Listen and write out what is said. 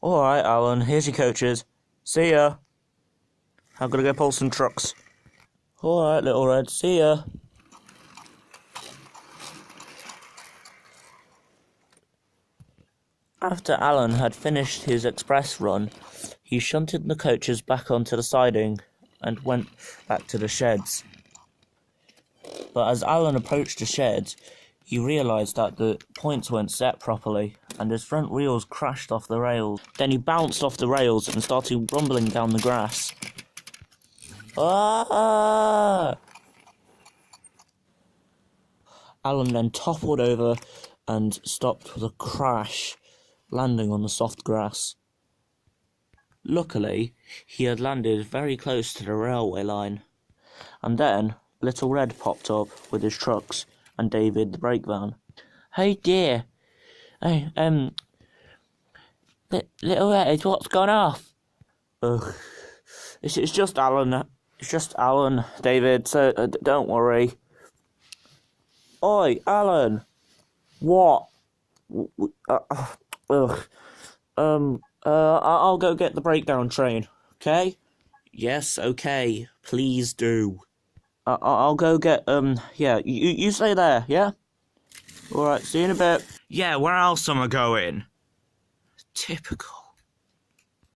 Alright, Alan, here's your coaches. See ya. I'm gonna go pull some trucks. Alright, Little Red, see ya. After Alan had finished his express run, he shunted the coaches back onto the siding and went back to the sheds. But as Alan approached the sheds, he realised that the points weren't set properly and his front wheels crashed off the rails. Then he bounced off the rails and started rumbling down the grass. Ah! Alan then toppled over and stopped with a crash, landing on the soft grass. Luckily, he had landed very close to the railway line. And then Little Red popped up with his trucks and David the brake van. Hey dear, Little Red, what's gone off? Ugh, it's just Alan. It's just Alan, David. So don't worry. Oi, Alan. What? I'll go get the breakdown train. Okay? Yes. Okay. Please do. I'll go get yeah. You stay there. Yeah. All right. See you in a bit. Yeah. Where else am I going? Typical.